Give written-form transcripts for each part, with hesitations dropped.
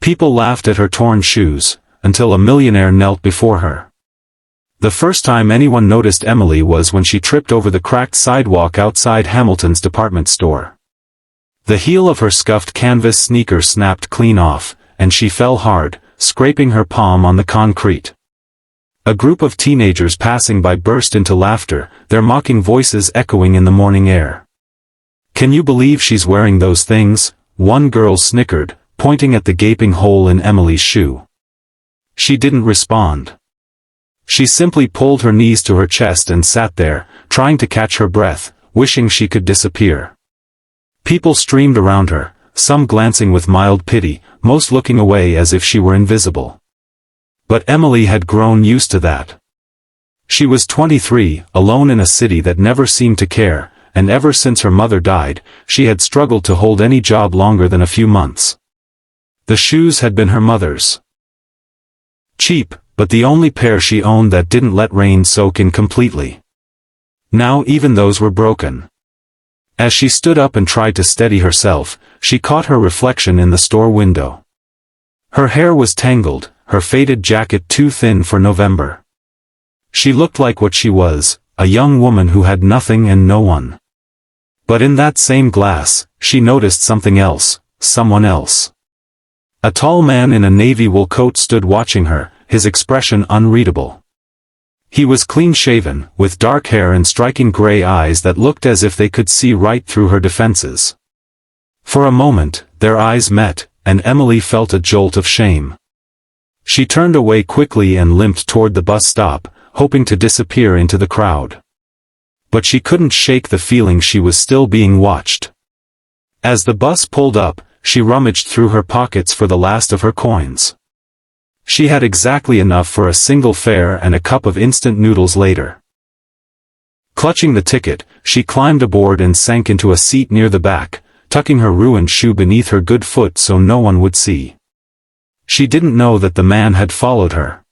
People laughed at her torn shoes, until a millionaire knelt before her. The first time anyone noticed Emily was when she tripped over the cracked sidewalk outside Hamilton's department store. The heel of her scuffed canvas sneaker snapped clean off, and she fell hard, scraping her palm on the concrete. A group of teenagers passing by burst into laughter, their mocking voices echoing in the morning air. "Can you believe she's wearing those things?" one girl snickered, pointing at the gaping hole in Emily's shoe. She didn't respond. She simply pulled her knees to her chest and sat there, trying to catch her breath, wishing she could disappear. People streamed around her, some glancing with mild pity, most looking away as if she were invisible. But Emily had grown used to that. She was 23, alone in a city that never seemed to care, and ever since her mother died, she had struggled to hold any job longer than a few months. The shoes had been her mother's. Cheap, but the only pair she owned that didn't let rain soak in completely. Now even those were broken. As she stood up and tried to steady herself, she caught her reflection in the store window. Her hair was tangled, her faded jacket too thin for November. She looked like what she was, a young woman who had nothing and no one. But in that same glass, she noticed something else, someone else. A tall man in a navy wool coat stood watching her, his expression unreadable. He was clean-shaven, with dark hair and striking gray eyes that looked as if they could see right through her defenses. For a moment, their eyes met, and Emily felt a jolt of shame. She turned away quickly and limped toward the bus stop, hoping to disappear into the crowd. But she couldn't shake the feeling she was still being watched. As the bus pulled up, she rummaged through her pockets for the last of her coins. She had exactly enough for a single fare and a cup of instant noodles later. Clutching the ticket, she climbed aboard and sank into a seat near the back, tucking her ruined shoe beneath her good foot so no one would see. She didn't know that the man had followed her.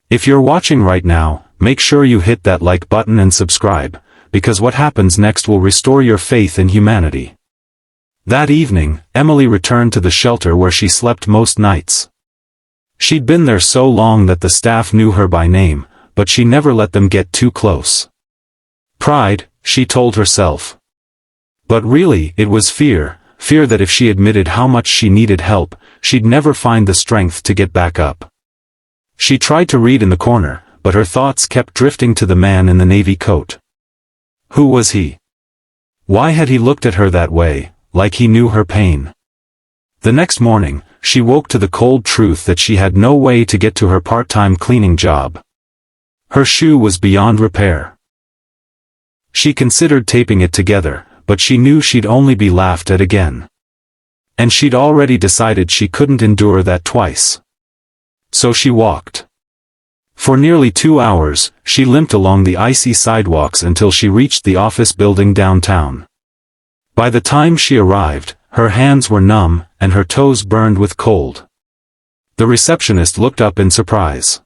If you're watching right now, make sure you hit that like button and subscribe, because what happens next will restore your faith in humanity. That evening, Emily returned to the shelter where she slept most nights. She'd been there so long that the staff knew her by name, but she never let them get too close. Pride, she told herself. But really, it was fear that if she admitted how much she needed help, she'd never find the strength to get back up. She tried to read in the corner, but her thoughts kept drifting to the man in the navy coat. Who was he? Why had he looked at her that way, like he knew her pain? The next morning, she woke to the cold truth that she had no way to get to her part-time cleaning job. Her shoe was beyond repair. She considered taping it together, but she knew she'd only be laughed at again. And she'd already decided she couldn't endure that twice. So she walked. For nearly 2 hours, she limped along the icy sidewalks until she reached the office building downtown. By the time she arrived, her hands were numb, and her toes burned with cold. The receptionist looked up in surprise.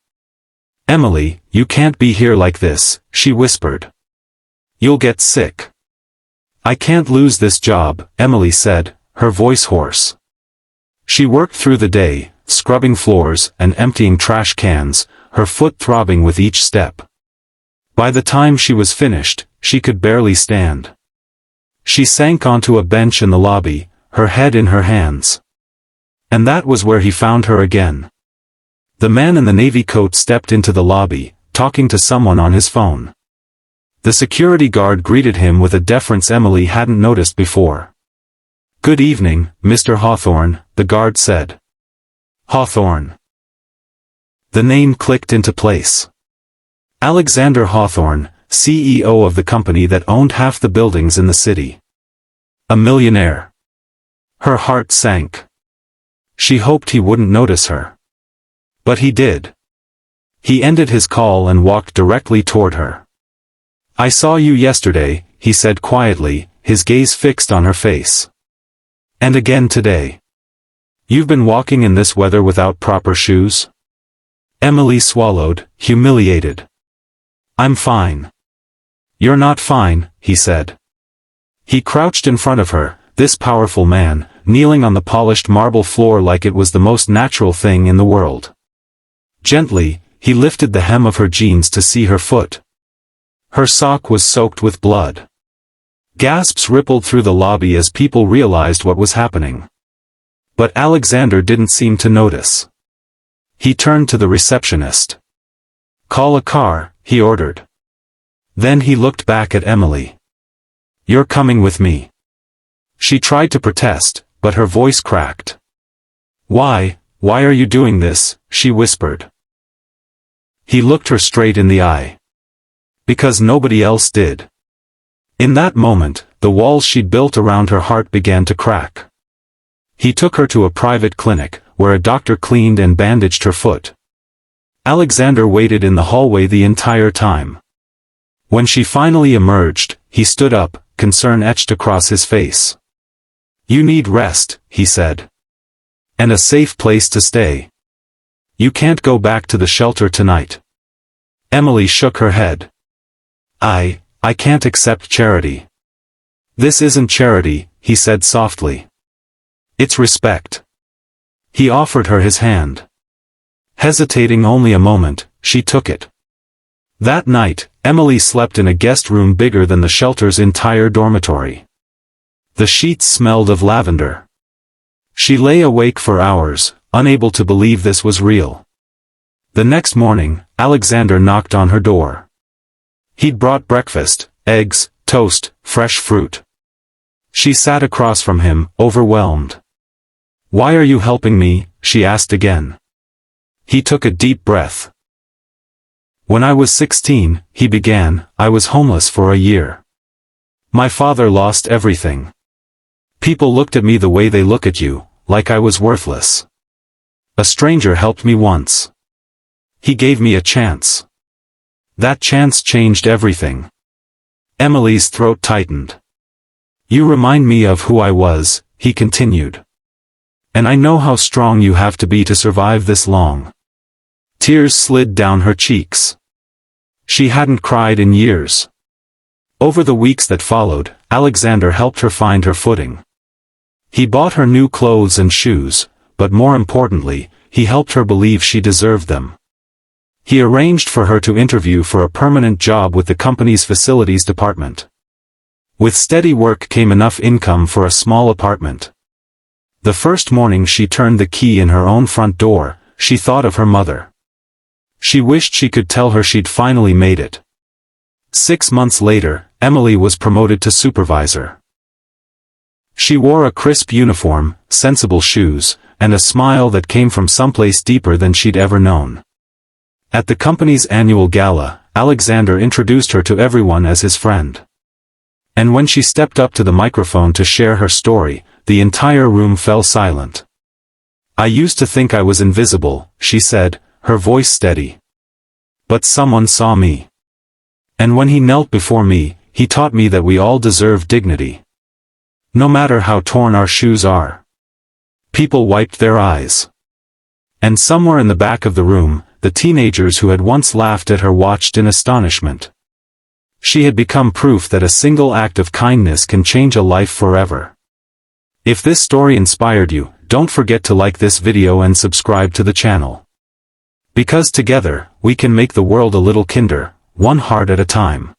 "Emily, you can't be here like this," she whispered. "You'll get sick." "I can't lose this job," Emily said, her voice hoarse. She worked through the day, scrubbing floors and emptying trash cans, her foot throbbing with each step. By the time she was finished, she could barely stand. She sank onto a bench in the lobby, her head in her hands. And that was where he found her again. The man in the navy coat stepped into the lobby, talking to someone on his phone. The security guard greeted him with a deference Emily hadn't noticed before. "Good evening, Mr. Hawthorne," the guard said. Hawthorne. The name clicked into place. Alexander Hawthorne, CEO of the company that owned half the buildings in the city. A millionaire. Her heart sank. She hoped he wouldn't notice her. But he did. He ended his call and walked directly toward her. "I saw you yesterday," he said quietly, his gaze fixed on her face. "And again today. You've been walking in this weather without proper shoes?" Emily swallowed, humiliated. "I'm fine." "You're not fine," he said. He crouched in front of her, this powerful man, kneeling on the polished marble floor like it was the most natural thing in the world. Gently, he lifted the hem of her jeans to see her foot. Her sock was soaked with blood. Gasps rippled through the lobby as people realized what was happening. But Alexander didn't seem to notice. He turned to the receptionist. "Call a car," he ordered. Then he looked back at Emily. "You're coming with me." She tried to protest, but her voice cracked. Why are you doing this?" she whispered. He looked her straight in the eye. "Because nobody else did." In that moment, the walls she'd built around her heart began to crack. He took her to a private clinic, where a doctor cleaned and bandaged her foot. Alexander waited in the hallway the entire time. When she finally emerged, he stood up, concern etched across his face. "You need rest," he said. "And a safe place to stay. You can't go back to the shelter tonight." Emily shook her head. I can't accept charity." "This isn't charity," he said softly. "It's respect." He offered her his hand. Hesitating only a moment, she took it. That night, Emily slept in a guest room bigger than the shelter's entire dormitory. The sheets smelled of lavender. She lay awake for hours, unable to believe this was real. The next morning, Alexander knocked on her door. He'd brought breakfast, eggs, toast, fresh fruit. She sat across from him, overwhelmed. "Why are you helping me?" she asked again. He took a deep breath. "When I was 16, he began, I was homeless for a year. My father lost everything. People looked at me the way they look at you, like I was worthless. A stranger helped me once. He gave me a chance. That chance changed everything." Emily's throat tightened. "You remind me of who I was," he continued. "And I know how strong you have to be to survive this long." Tears slid down her cheeks. She hadn't cried in years. Over the weeks that followed, Alexander helped her find her footing. He bought her new clothes and shoes, but more importantly, he helped her believe she deserved them. He arranged for her to interview for a permanent job with the company's facilities department. With steady work came enough income for a small apartment. The first morning she turned the key in her own front door, she thought of her mother. She wished she could tell her she'd finally made it. 6 months later, Emily was promoted to supervisor. She wore a crisp uniform, sensible shoes, and a smile that came from someplace deeper than she'd ever known. At the company's annual gala, Alexander introduced her to everyone as his friend. And when she stepped up to the microphone to share her story, the entire room fell silent. "I used to think I was invisible," she said, her voice steady. "But someone saw me. And when he knelt before me, he taught me that we all deserve dignity. No matter how torn our shoes are." People wiped their eyes. And somewhere in the back of the room, the teenagers who had once laughed at her watched in astonishment. She had become proof that a single act of kindness can change a life forever. If this story inspired you, don't forget to like this video and subscribe to the channel. Because together, we can make the world a little kinder, one heart at a time.